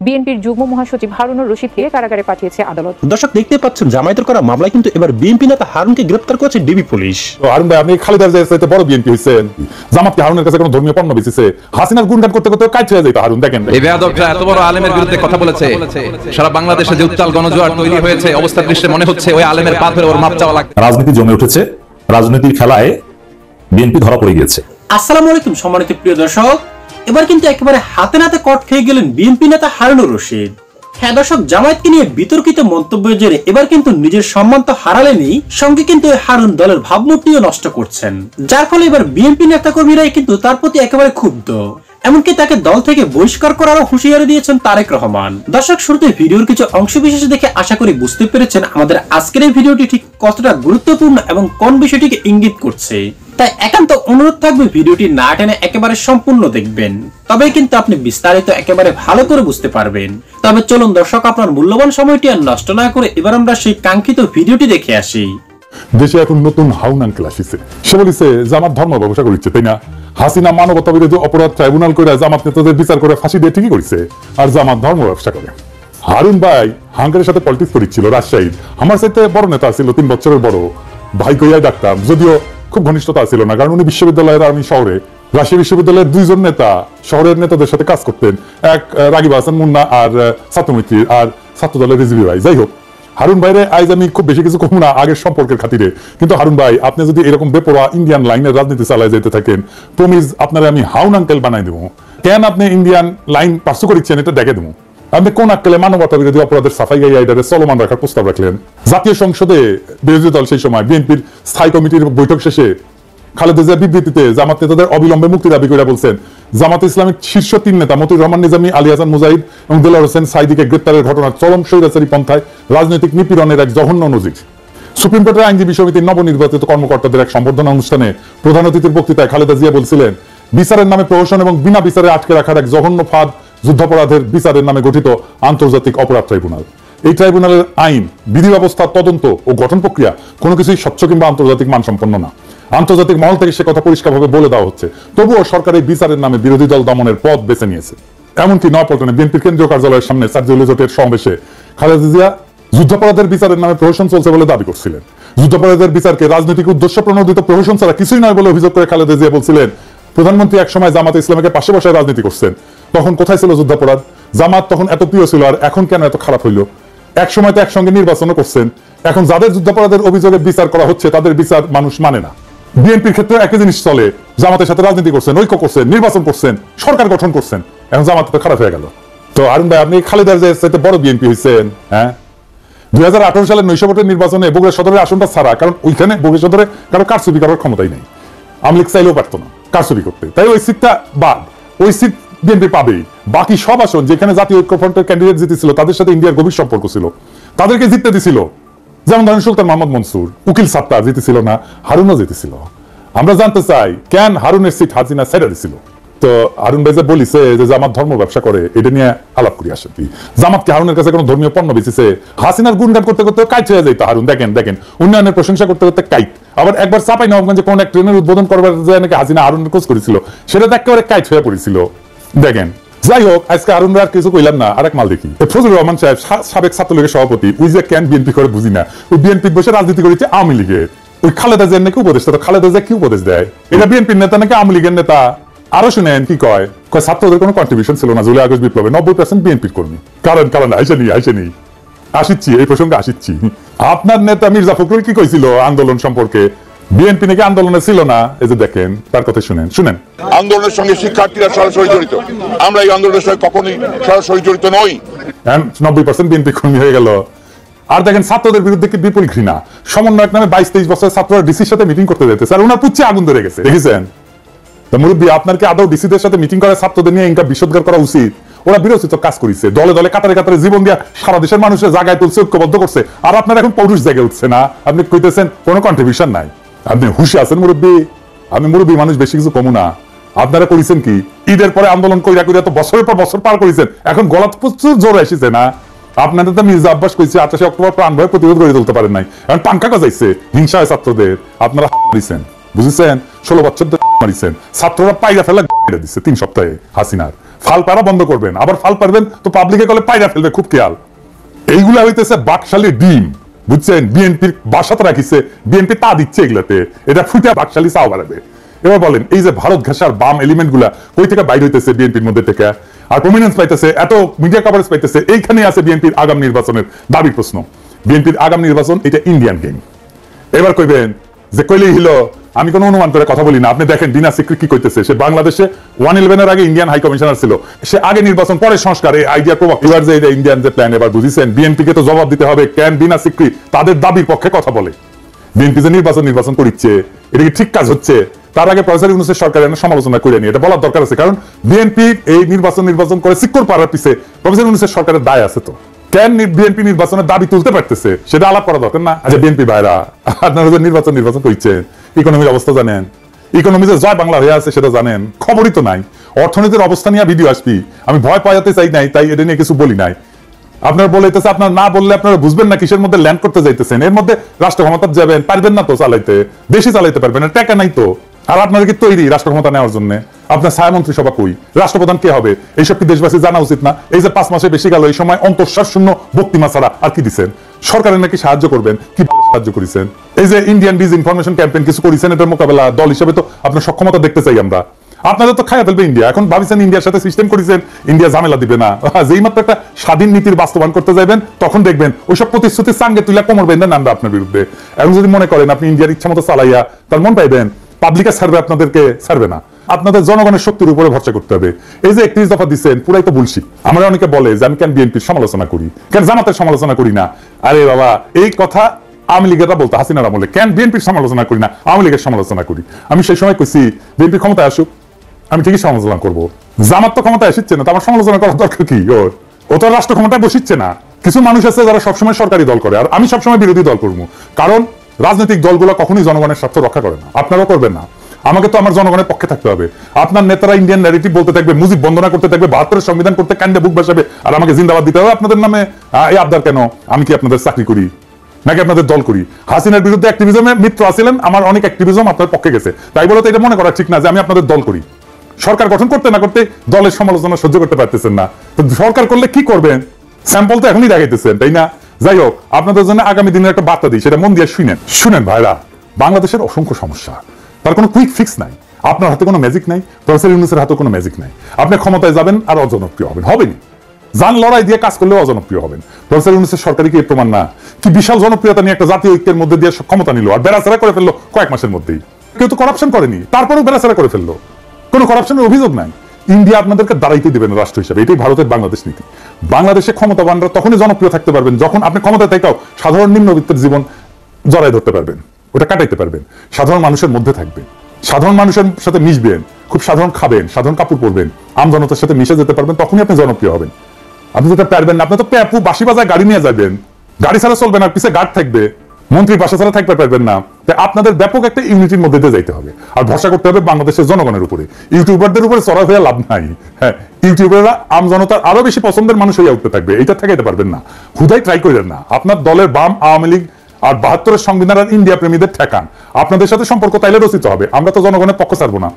বিএনপির যুগ্ম মহাসচিব হারুনুর রশিদকে কারাগারে পাঠিয়েছে আদালত। দর্শক দেখতে পাচ্ছেন জামায়াতের করা মামলায় কিন্তু এবার বিএনপি নেতা হারুনকে গ্রেফতার করেছে ডিবি পুলিশ। হারুন ভাই, আপনি খালেদার চাইতে বড় বিএনপি হইছেন। জামাতকে হারুনের কাছে কোনো ধর্মীয় পণ্য বেচেছে, হাসিনার গুণগান করতে করতে কাজ হয়ে যায়। হারুন দেখেন, এই বেয়াদবরা এত বড় আলেমের বিরুদ্ধে কথা বলেছে, সারা বাংলাদেশে যে উত্তাল গণজোয়ার তৈরি হয়েছে, অবস্থার দৃশ্যে মনে হচ্ছে ওই আলেমের পা ধরে ওর মাপ চাওয়া লাগবে। রাজনীতি জমে উঠেছে, রাজনীতির খেলায় বিএনপি ধরা পড়ে গিয়েছে। আসসালামু আলাইকুম সম্মানিত প্রিয় দর্শক, এবার কিন্তু একেবারে হাতে নাতে কট খেয়ে গেলেন বিএনপি নেতা হারুনুর রশিদ। হ্যাঁ দর্শক, জামায়াতকে নিয়ে বিতর্কিত মন্তব্যের জেরে এবার কিন্তু নিজের সম্মান তো হারালেনই, সঙ্গে কিন্তু হারুন দলের ভাবমূর্তিও নষ্ট করছেন, যার ফলে এবার বিএনপি নেতাকর্মীরাই কিন্তু তার প্রতি একেবারে ক্ষুব্ধ। এমনকি তাকে দল থেকে বহিষ্কার করারও হুঁশিয়ারি দিয়েছেন তারেক রহমান। দর্শক, শুরুতে ভিডিওর কিছু অংশ বিশেষ দেখে আশা করি বুঝতে পেরেছেন আমাদের আজকের এই ভিডিওটি ঠিক কতটা গুরুত্বপূর্ণ এবং কোন বিষয়টিকে ইঙ্গিত করছে। তাই একান্ত অনুরোধ থাকবে ভিডিওটি না টেনে একেবারে সম্পূর্ণ দেখবেন, তবে কিন্তু আপনি বিস্তারিত একেবারে ভালো করে বুঝতে পারবেন। তবে চলুন দর্শক, আপনার মূল্যবান সময়টি আর নষ্ট না করে এবার আমরা সেই কাঙ্ক্ষিত ভিডিওটি দেখে আসি। দেশে এখন নতুন হাউন আঙ্কেল আসিছে। সে বলিছে জামাত ধর্ম ব্যবসা করছে, তাই না? হাসিনা মানবতা বিরোধী অপরাধ ট্রাইব্যুনাল করে জামাত নেতাদের বিচার করে ফাঁসি দিয়ে ঠিকই করেছে, আর জামাত ধর্ম ব্যবসা করে। হারুন ভাই হাঙ্গারের সাথে পলিটিক্স করেছিল রাজশাহীর। আমার সাথে বড় নেতা ছিল, 3 বছরের বড় ভাই কইয়াই ডাকতাম, যদিও খুব ঘনিষ্ঠতা ছিল না, কারণ উনি বিশ্ববিদ্যালয়ের, আমি শহরে। রাজশাহী বিশ্ববিদ্যালয়ের 2 জন নেতা শহরের নেতাদের সাথে কাজ করতেন, এক রাগিব হাসান মুন্না আর ছাত্রমিত্রী, আর ছাত্র দলের রিজভি ভাই। যাই হোক, হারুন ভাইরে আজ আমি খুব বেশি কিছু কম না আগের সম্পর্কের খাতিরে, কিন্তু হারুন ভাই আপনি যদি এরকম বেপরোয়া ইন্ডিয়ান লাইনের রাজনীতি চালায় যেতে থাকেন, প্রমিজ আপনারা আমি হাউন আঙ্কেল বানাই দেবো। কেন আপনি ইন্ডিয়ান লাইন পার্সু করেছেন এটা দেখে দেবো। আপনি কোন আক্কেলে মানবতা বিরোধী অপরাধের সাফাই গাইয়া এটারে চলমান রাখার প্রস্তাব রাখলেন? জাতীয় সংসদে বিরোধী দল সেই সময় বিএনপির স্থায়ী কমিটির বৈঠক শেষে খালেদা জিয়ার বিবৃতিতে জামাত নেতাদের অবিলম্বে মুক্তি দাবি করে বলছেন, জামাত ইসলামের শীর্ষ 3 নেতা মতিউর রহমান নিজামী, আলী হাসান মুজাহিদ এবং দেলোয়ার হোসেন সাইদিকে গ্রেপ্তারের ঘটনার চরম স্বৈরাচারী পন্থায় রাজনৈতিক নিপীড়নের এক জঘন্য নজির। সুপ্রিম কোর্টের আইনজীবী সমিতির নবনির্বাচিত কর্মকর্তাদের এক সম্বর্ধনা অনুষ্ঠানে প্রধান অতিথির বক্তৃতায় খালেদা জিয়া বলছিলেন, বিচারের নামে প্রহসন এবং বিনা বিচারে আটকে রাখার এক জঘন্য ফাঁদ যুদ্ধাপরাধের বিচারের নামে গঠিত আন্তর্জাতিক অপরাধ ট্রাইব্যুনাল। এই ট্রাইব্যুনালের আইন, বিধি ব্যবস্থা, তদন্ত ও গঠন প্রক্রিয়া কোনো কিছুই স্বচ্ছ কিংবা আন্তর্জাতিক মানসম্পন্ন না। আন্তর্জাতিক মহল থেকে সে কথা পরিষ্কারভাবে বলে দেওয়া হচ্ছে, তবুও সরকার এই বিচারের নামে বিরোধী দল দমনের পথ বেছে নিয়েছে। এমনকি নয়াপল্টনে বিএনপির কেন্দ্রীয় কার্যালয়ের সামনে সার্জিওলি জোটের সমাবেশে খালেদা জিয়া যুদ্ধাপরাধের বিচারের নামে প্রহসন চলছে বলে দাবি করছিলেন। যুদ্ধাপরাধের বিচারকে রাজনৈতিক উদ্দেশ্য প্রণোদিত প্রহসন ছাড়া কিছুই নয় বলে অভিযোগ করে খালেদা জিয়া বলছিলেন, প্রধানমন্ত্রী একসময় জামাতে ইসলামকে পাশে বসায় রাজনীতি করছেন, তখন কোথায় ছিল যুদ্ধাপরাধ? জামাত তখন এত প্রিয় ছিল, আর এখন কেন এত খারাপ হইল? একসময় তো একসঙ্গে নির্বাচনও করছেন, এখন যাদের যুদ্ধাপরাধের অভিযোগে বিচার করা হচ্ছে তাদের বিচার মানুষ মানে না। বিএনপির ক্ষেত্রে একই জিনিস চলে, জামাতের সাথে রাজনীতি করছেন, ঐক্য করছেন, নির্বাচন করছেন, সরকার গঠন করছেন, এখন জামাত তো খারাপ হয়ে গেল। তো হারুন ভাই, আপনি খালেদার চাইতে বড় বিএনপি হয়েছেন। হ্যাঁ, 2018 সালের নৈশ ভোটের নির্বাচনে বগুড়া সদরের আসনটা ছাড়া, কারণ ওইখানে বগুড়া সদরে কারো কারচুপি করার ক্ষমতাই নেই, আওয়ামী লীগ চাইলেও পারতো না কারচুপি করতে, তাই ওই সিটটা বাদ। ওই সিট বিএনপি পাবেই। বাকি সব আসন যেখানে জাতীয় ঐক্যফ্রন্টের ক্যান্ডিডেট জিতেছিল, তাদের সাথে ইন্ডিয়ার গভীর সম্পর্ক ছিল, তাদেরকে জিততে দিছিল। যেমন ধরেন সুলতান মোহাম্মদ মনসুর, উকিল সাত্তার জিতেছিল না, হারুনও জিতেছিল। আমরা জানতে চাই কেন হারুনের সিট হাসিনা ছেড়ে দিছিল। তো হারুন ভাই যে বলিছে যে জামাত ধর্ম ব্যবসা করে, এটা নিয়ে আলাপ করি আসে। জামাতকে হারুনের কাছে কোনো ধর্মীয় পণ্য বেচেছে, হাসিনার গুণগান করতে করতে কাইট হয়ে যাইতো হারুন। দেখেন দেখেন, উন্নয়নের প্রশংসা করতে করতে কাইট। আবার একবার চাঁপাইনবাবগঞ্জে কোন এক ট্রেনের উদ্বোধন করবার যায় নাকি হাসিনা হারুনের খোঁজ করেছিল, সেটা একেবারে কাইট হয়ে পড়েছিল। দেখেন, যাই হোক, আজকে হারুন আর কিছু কইলাম না, আরেক মাল দেখি। ফজলুর রহমান সাহেব, সাবেক ছাত্রলীগের সভাপতি, ওই যে কেন বিএনপি করে বুঝি না, ওই বিএনপি বসে রাজনীতি করেছে আওয়ামী লীগের। ওই খালেদা জিয়ার নাকি উপদেষ্টা, তো খালেদা জিয়া কি উপদেশ দেয়? এটা বিএনপির নেতা নাকি আওয়ামী লীগের নেতা? আরো শুনেন কি কয়, ছাত্রদের কোনো কন্ট্রিবিউশন ছিল না জুলাই আগস্ট বিপ্লবে, 90% বিএনপির কর্মী। কারণ আইসেনি আসিচ্ছি, এই প্রসঙ্গে আসিচ্ছি। আপনার নেতা মির্জা ফখরুল কি কইছিল আন্দোলন সম্পর্কে? বিএনপি নাকি আন্দোলনে ছিল না। এই যে দেখেন, তার কথা শুনেন। আন্দোলনের সঙ্গে শিক্ষার্থীরা সরাসরি জড়িত, আমরা এই আন্দোলনের সঙ্গে কখনোই সরাসরি জড়িত নই। 90% বিএনপি কর্মী হয়ে গেল। আর দেখেন, ছাত্রদের বিরুদ্ধে কি বিপুল ঘৃণা। সমন্বয়ক নামে 22-23 বছরের ছাত্ররা ডিসির সাথে মিটিং করতে যেতেছে, আর ওনার পুচ্ছে আগুন ধরে গেছে। দেখেছেন? মুরব্বী, আপনার কি আদৌ ডিসিদের সাথে মিটিং করে ছাত্রদের নিয়ে ইনকা বিশোধগার করা উচিত? ওরা বিরোচিত কাজ করেছে, দলে দলে কাতারে কাতারে জীবন দিয়া সারা দেশের মানুষের জায়গায় তুলছে, ঐক্যবদ্ধ করছে, আর আপনার এখন পৌরুষ জায়গায় উঠছে না। আপনি কইতেছেন কোনো কন্ট্রিবিউশন নাই। আপনি হুশে আছেন মুরব্বী? আমি মুরব্বী মানুষ, বেশি কিছু কমু না। আপনারা করেছেন কি ঈদের পরে আন্দোলন কইরা কইরা তো বছরের পর বছর পার করেছেন, এখন গলাত প্রচুর জোর এসেছে না? আপনাদের তো মির্জা আব্বাস কইছে 28 অক্টোবর প্রাণ ভয়ে প্রতিরোধ করে তুলতে পারেন নাই, এখন পাঙ্খা গজাইছে হিংসায় ছাত্রদের। আপনারা দিচ্ছেন, বুঝেছেন? 16 বছর মারিছেন, ছাত্ররা পাইরা ফেলা দিচ্ছে 3 সপ্তাহে হাসিনার। ফাল পারা বন্ধ করবেন, আবার ফাল পারবেন তো পাবলিকে কলে পায়রা ফেলবে, খুব খেয়াল। এইগুলা হইতেছে বাকশালী ডিম, বুঝছেন? বিএনপির বাসাতে রাখিছে, বিএনপি তা দিচ্ছে এগুলাতে, এটা ফুটে বাকশালী চাও বাড়াবে। এবার বলেন এই যে ভারত ঘেঁষার বাম এলিমেন্ট গুলা কই থেকে বাইর হইতেছে বিএনপির মধ্যে থেকে, আর প্রমিনেন্স পাইতেছে, এত মিডিয়া কভারেজ পাইতেছে, এইখানে আছে বিএনপির আগাম নির্বাচনের দাবি প্রশ্ন। বিএনপির আগাম নির্বাচন এটা ইন্ডিয়ান গেম। এবার কইবেন যে কইলেই হলো, আমি কোনো অনুমান করে কথা বলি না। আপনি দেখেন বিনা সিক্রেট কি কইতেছে, সে বাংলাদেশে 111 এর আগে ইন্ডিয়ান হাই কমিশনার ছিল, সে আগে নির্বাচন পরে সংস্কার, এই আইডিয়া প্রভাব। এবার যে ইন্ডিয়ান যে প্ল্যান, এবার বুঝিছেন বিএনপি কে তো জবাব দিতে হবে, কেন বিনা সিক্রেট তাদের দাবির পক্ষে কথা বলে। বিএনপি যে নির্বাচন করিচ্ছে, এটা কি ঠিক কাজ হচ্ছে? তার আগে প্রফেসর ইউনূসের সরকারের সমালোচনা করে নিয়ে এটা বলার দরকার আছে, কারণ বিএনপি এই নির্বাচন করে সিকিউর পারার পিছে প্রফেসর ইউনূসের সরকারের দায় আছে। তো কেন বিএনপি নির্বাচনের দাবি তুলতে পারতেছে সেটা আলাপ করা দরকার না? আচ্ছা বিএনপি ভাইরা, আপনারা যে নির্বাচন করছেন, ইকোনমির অবস্থা জানেন? ইকোনমি যে জয় বাংলা হয়ে আছে সেটা জানেন? খবরই তো নাই। অর্থনীতির অবস্থা নিয়ে ভিডিও আসবি, আমি ভয় পাওয়াতে চাই নাই, তাই এটা নিয়ে কিছু বলি নাই। আপনার বলাইতেছে, আপনার না বললে আপনারা বুঝবেন না কিসের মধ্যে ল্যান্ড করতে যাইতেছেন। এর মধ্যে রাষ্ট্র ক্ষমতা যাবেন, পারবেন না তো চালাইতে, বেশি চালাইতে পারবেন না, টাকা নাই তো। আর আপনারা কি তৈরি রাষ্ট্র ক্ষমতা নেওয়ার জন্য? আপনার ছায়ামন্ত্রী সভা কই? রাষ্ট্রপ্রধান কে হবে? এইসব কি দেশবাসী জানা উচিত না? এই যে 5 মাসে বেশি গেল, এই সময় অন্তঃশ্বাস শূন্য বক্তিমা ছাড়া আর কি দিচ্ছেন? সরকারের নাকি সাহায্য করবেন, কি সাহায্য করেছেন? এই যে ইন্ডিয়ান ডিজ ইনফরমেশন ক্যাম্পেইন কিছু করেছেন, এটার মোকাবেলা দল হিসেবে তো আপনার সক্ষমতা দেখতে চাই আমরা। আপনাদের তো খাইয়া ফেলবে ইন্ডিয়া। এখন ভাবিছেন ইন্ডিয়ার সাথে সিস্টেম করেছেন, ইন্ডিয়া ঝামেলা দিবে না। যেই মাত্র একটা স্বাধীন নীতির বাস্তবায়ন করতে যাবেন, তখন দেখবেন ওইসব প্রতিশ্রুতির সাঙ্গে তুলে কোমর বেঁধে নামবে আপনার বিরুদ্ধে। এখন যদি মনে করেন আপনি ইন্ডিয়ার ইচ্ছা মতো চালাইয়া তার মন পাইবেন, পাবলিকে ছাড়বে, আপনাদেরকে ছাড়বে না। আপনাদের জনগণের শক্তির উপরে ভরসা করতে হবে। এই যে 31 দফা দিচ্ছেন, পুরাই তো বুলশিট। আমরা অনেকে বলে যে আমি কেন বিএনপির সমালোচনা করি, কেন জামাতের সমালোচনা করি না। আরে বাবা, এই কথা আওয়ামী লীগেরা বলতো হাসিনার আমলে, কেন বিএনপির সমালোচনা করি না, আওয়ামী লীগের সমালোচনা করি। আমি সেই সময় কইছি বিএনপি ক্ষমতায় আসুক, আমি ঠিকই সমালোচনা করবো। জামাত তো ক্ষমতায় আসছে না, তো আমার সমালোচনা করার দরকার কি? ও তো রাষ্ট্র ক্ষমতায় বসিচ্ছে না। কিছু মানুষ আছে যারা সবসময় সরকারি দল করে, আর আমি সবসময় বিরোধী দল করবো। কারণ রাজনৈতিক দলগুলো কখনোই জনগণের স্বার্থ রক্ষা করে না। আপনারাও করবেন না। আমাকে তো আমার জনগণের পক্ষে থাকতে হবে। আপনার নেতারা ইন্ডিয়ান ন্যারেটিভ বলতে থাকবে, মুজিব বন্দনা করতে থাকবে, 72 সংবিধান করতে কান্দে বুক বাসাবে, আর আমাকে জিন্দাবাদ দিতে হবে আপনাদের নামে। এই আবদার কেন? আমি কি আপনাদের চাকরি করি নাকি আপনাদের দল করি? হাসিনার বিরুদ্ধে অ্যাক্টিভিজমে মিত্র আছিলেন, আমার অনেক অ্যাক্টিভিজম আপনার পক্ষে গেছে, তাই বলে তো এটা মনে করা ঠিক না যে আমি আপনাদের দল করি। সরকার গঠন করতে না করতে দলের সমালোচনা সহ্য করতে পারতেছেন না, তো সরকার করলে কি করবেন? স্যাম্পল তো এখনই দেখাইতেছেন, তাই না? যাই হোক, আপনাদের জন্য আগামী দিনের একটা বার্তা দিই, সেটা মন দিয়ে শুনেন ভাইরা। বাংলাদেশের অসংখ্য সমস্যা, তার কোনো কুইক ফিক্স নাই। আপনার হাতে কোনো ম্যাজিক নাই, প্রফেসর ইউনূসের হাতে কোনো ম্যাজিক নাই। আপনি ক্ষমতায় যাবেন আর অজনপ্রিয় হবেন। জান লড়াই দিয়ে কাজ করলেও অজনপ্রিয় হবেন। প্রফেসর ইউনূসের সরকারি কি প্রমাণ না? কি বিশাল জনপ্রিয়তা নিয়ে একটা জাতীয় ঐক্যের মধ্যে দিয়ে ক্ষমতা নিল, আর বেড়াচেরা করে ফেললো কয়েক মাসের মধ্যেই। কেউ তো করাপশন করেনি, তারপরেও বেড়াচেরা করে ফেললো, কোনো করাপশনের অভিযোগ নাই। ইন্ডিয়া আপনাদেরকে দাঁড়াইতে দিবেন রাষ্ট্র হিসেবে, এটাই ভারতের বাংলাদেশ নীতি। বাংলাদেশে ক্ষমতাবানরা তখনই জনপ্রিয় থাকতে পারবেন যখন আপনি ক্ষমতায় থাকাও সাধারণ নিম্নবিত্তের জীবন জড়াই ধরতে পারবেন, ওটা কাটাইতে পারবেন, সাধারণ মানুষের মধ্যে থাকবেন, সাধারণ মানুষের সাথে মিশবেন, খুব সাধারণ খাবেন, সাধারণ কাপড় পরবেন, আমজনতার সাথে মিশে যেতে পারবেন, তখনই আপনি জনপ্রিয় হবেন। আপনি যেটা পারবেন না, আপনি তো প্যাপু বাসি বাজায় গাড়ি নিয়ে যাবেন, গাড়ি ছাড়া চলবে না, পিছে গার্ড থাকবে, মন্ত্রী বাসা ছাড়া থাকতে পারবেন না। তাই আপনাদের ব্যাপক একটা ইউনিটির মধ্যে দিয়ে যাইতে হবে, আর ভরসা করতে হবে বাংলাদেশের জনগণের উপরে। ইউটিউবারদের উপরে চড়া হয়ে লাভ নাই। হ্যাঁ, ইউটিউবাররা আম জনতার আরো বেশি পছন্দের মানুষ হয়ে উঠতে থাকবে, এটা ঠেকাইতে পারবেন না। হুদাই ট্রাই করেন না। আপনার দলের বাম, আওয়ামী লীগ আর 72 সংবিধান আর ইন্ডিয়া প্রেমীদের ঠেকান। আপনাদের সাথে সম্পর্ক তাইলে রচিত হবে। আমরা তো জনগণের পক্ষ ছাড়বো না।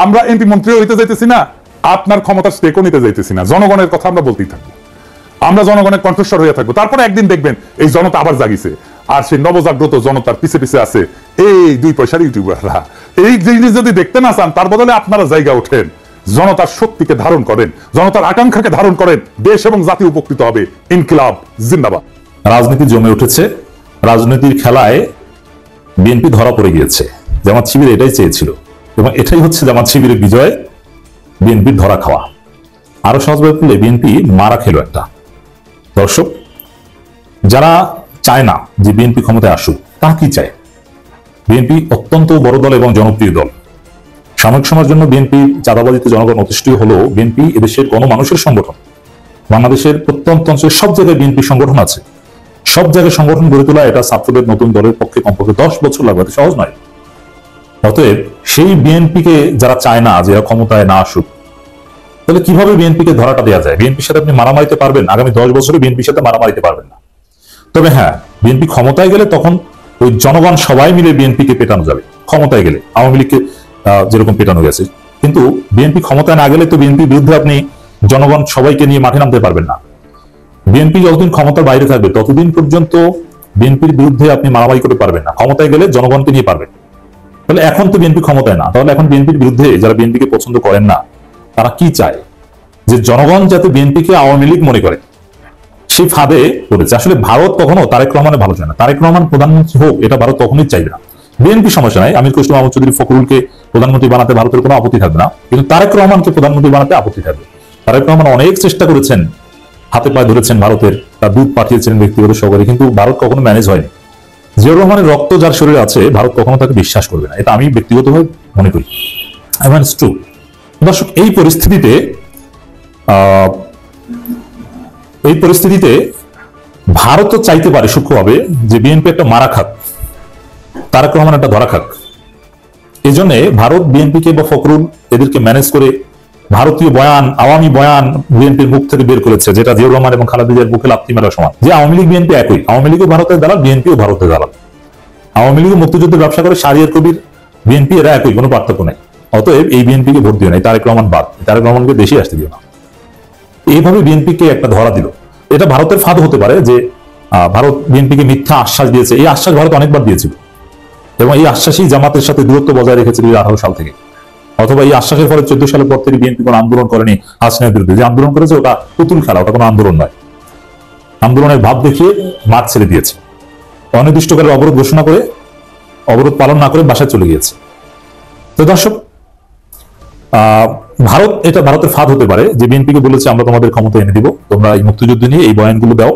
আমরা এমপি মন্ত্রী হইতে যাইতেছি না, আপনার ক্ষমতার স্টেকও নিতে যাইতেছি না। জনগণের কথা আমরা বলতেই থাকবো, আমরা জনগণের কণ্ঠস্বর হয়ে থাকবো। তারপরে একদিন দেখবেন এই জনতা আবার জাগিছে, আর সেই নবজাগ্রত জনতার পিছে পিছে আছে এই 2 পয়সার ইউটিউবাররা। এই জিনিস যদি দেখতে না চান, তার বদলে আপনারা জায়গা ওঠেন, জনতার শক্তিকে ধারণ করেন, জনতার আকাঙ্ক্ষাকে ধারণ করেন, দেশ এবং জাতি উপকৃত হবে। ইনকিলাব জিন্দাবাদ। রাজনীতি জমে উঠেছে, রাজনীতির খেলায় বিএনপি ধরা পড়ে গিয়েছে। জামাত শিবির এটাই চেয়েছিল, এবং এটাই হচ্ছে জামাত শিবিরের বিজয়, বিএনপির ধরা খাওয়া। আরো সহজভাবে বললে বিএনপি মারা খেলো একটা। দর্শক, যারা চায় না যে বিএনপি ক্ষমতায় আসুক, তা কি চায়? বিএনপি অত্যন্ত বড় দল এবং জনপ্রিয় দল। সাময়িক সময়ের জন্য বিএনপি চাঁদাবাজিতে জনগণ অতিষ্ঠ হলেও বিএনপি এদেশের গণমানুষের সংগঠন। বাংলাদেশের প্রত্যন্ত অঞ্চলের সব জায়গায় বিএনপি সংগঠন আছে। সব জায়গায় সংগঠন গড়ে তোলা এটা ছাত্রদের নতুন দলের পক্ষে কমপক্ষে 10 বছর লাগবে, সহজ নয়। অতএব সেই বিএনপিকে যারা চায় না যে ক্ষমতায় না আসুক, তাহলে কিভাবে বিএনপিকে ধরাটা দেওয়া যায়? বিএনপির সাথে আপনি মারামারিতে পারবেন? আগামী 10 বছরে বিএনপির সাথে মারামারিতে পারবেন না। তবে হ্যাঁ, বিএনপি ক্ষমতায় গেলে তখন ওই জনগণ সবাই মিলে বিএনপিকে পেটানো যাবে। ক্ষমতায় গেলে আওয়ামী লীগকে যেরকম পেটানো গেছে, কিন্তু বিএনপি ক্ষমতায় না গেলে তো বিএনপির বিরুদ্ধে আপনি জনগণ সবাইকে নিয়ে মাঠে নামতে পারবেন না। বিএনপি যতদিন ক্ষমতার বাইরে থাকবে ততদিন পর্যন্ত বিএনপির বিরুদ্ধে আপনি মারামারি করতে পারবেন না। ক্ষমতায় গেলে জনগণকে নিয়ে পারবেন। তাহলে এখন তো বিএনপি ক্ষমতায় না, তাহলে এখন বিএনপির বিরুদ্ধে যারা বিএনপিকে পছন্দ করেন না তারা কি চায়? যে জনগণ যাতে বিএনপিকে আওয়ামী লীগ মনে করে, সেই ফাঁদে পড়েছে। আসলে ভারত কখনো তারেক রহমানের ভালো চায় না। তারেক রহমান প্রধানমন্ত্রী হোক এটা ভারত কখনোই চাইবে না। বিএনপি সমস্যা নাই, আমির খসরু মাহমুদ চৌধুরী ফখরুলকে প্রধানমন্ত্রী বানাতে ভারতের কোনো আপত্তি থাকবে না, কিন্তু তারেক রহমানকে প্রধানমন্ত্রী বানাতে আপত্তি থাকবে। তারেক রহমান অনেক চেষ্টা করেছেন, হাতে পায়ে ধরেছেন ভারতের, তার দুধ পাঠিয়েছেন ব্যক্তিগত সহকারী, কিন্তু ভারত কখনো ম্যানেজ হয়নি। জিয়াউর রহমানের রক্ত যার শরীরে আছে ভারত কখনো তাকে বিশ্বাস করবে না, এটা আমি ব্যক্তিগতভাবে মনে করি। দর্শক, এই পরিস্থিতিতে ভারত চাইতে পারে সূক্ষ্মভাবে যে বিএনপি একটা মারা খাক, তারেক রহমান একটা ধরা খাক। এই জন্য ভারত বিএনপিকে বা ফখরুল এদেরকে ম্যানেজ করে ভারতীয় বয়ান, আওয়ামী বয়ান বিএনপির মুখ থেকে বের করেছে, যেটা জিয়াউর রহমান এবং খালেদা জিয়ার মুখে লাথি মারার সমান। যে আওয়ামী লীগ বিএনপি একই, আওয়ামী লীগও ভারতের দালাল, বিএনপিও ভারতের দালাল। আওয়ামী লীগ মুক্তিযুদ্ধের ব্যবসা করে শাহরিয়ার কবির, বিএনপি এরা একই, কোনো পার্থক্য নেই। অতএব এই বিএনপিকে ভোট দিও না, তারেক রহমান বাদ, তারেক রহমানকে দেশে আসতে দিও না। এইভাবে বিএনপিকে একটা ধরা দিল। এটা ভারতের ফাঁদ হতে পারে যে ভারত বিএনপিকে মিথ্যা আশ্বাস দিয়েছে। এই আশ্বাস ভারত অনেকবার দিয়েছিল এবং এই আশ্বাসই জামাতের সাথে দূরত্ব বজায় রেখেছে 2018 সাল থেকে। অথবা এই আশ্বাসের ফলে 14 সালের পর থেকে বিএনপি কোনো আন্দোলন করেনি হাসিনার বিরুদ্ধে। যে আন্দোলন করেছে ওটা পুতুল খেলা, ওটা কোনো আন্দোলন নয়। আন্দোলনের ভাব দেখিয়ে মাঠ ছেড়ে দিয়েছে, অনির্দিষ্টকালের অবরোধ ঘোষণা করে অবরোধ পালন না করে বাসায় চলে গিয়েছে। তো দর্শক, এটা ভারতের ফাঁদ হতে পারে যে বিএনপিকে বলেছে আমরা তোমাদের ক্ষমতা এনে দিব, তোমরা এই মুক্তিযুদ্ধ নিয়ে এই বয়ানগুলো দাও,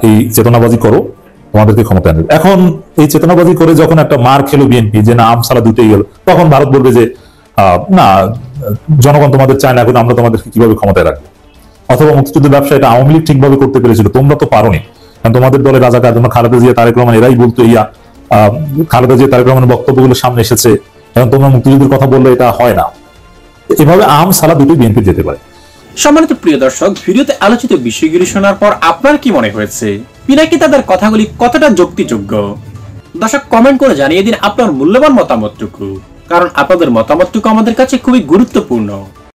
এই চেতনাবাজি করো, তোমাদেরকে ক্ষমতা এনে দেব। এখন এই চেতনাবাজি করে যখন একটা মার খেলো বিএনপি, যে না আমসালা দুটেই গেল, তখন ভারত বলবে যে না, জনগণ তোমাদের চায় না, এখন আমরা তোমাদেরকে কিভাবে ক্ষমতায় রাখবো। অথবা মুক্তিযুদ্ধের ব্যবসা এটা আওয়ামী লীগ ঠিকভাবে করতে পেরেছিল, তোমরা তো পারোনি, কারণ তোমাদের দলে রাজাকার, তোমরা খালেদা জিয়া, তারেক রহমান এরাই বলতো, খালেদা জিয়া তারেক রহমানের বক্তব্যগুলো সামনে এসেছে, এখন তোমরা মুক্তিযুদ্ধের কথা বললে এটা হয় না। এভাবে আম সালা দুটোই বিএনপি যেতে পারে। সম্মানিত প্রিয় দর্শক, ভিডিওতে আলোচিত বিষয়গুলি শোনার পর আপনার কি মনে হয়েছে? পিনাকি তাদের কথাগুলি কতটা যুক্তিযোগ্য? দর্শক, কমেন্ট করে জানিয়ে দিন আপনার মূল্যবান মতামতটুকু, কারণ আপনাদের মতামতটুকু আমাদের কাছে খুবই গুরুত্বপূর্ণ।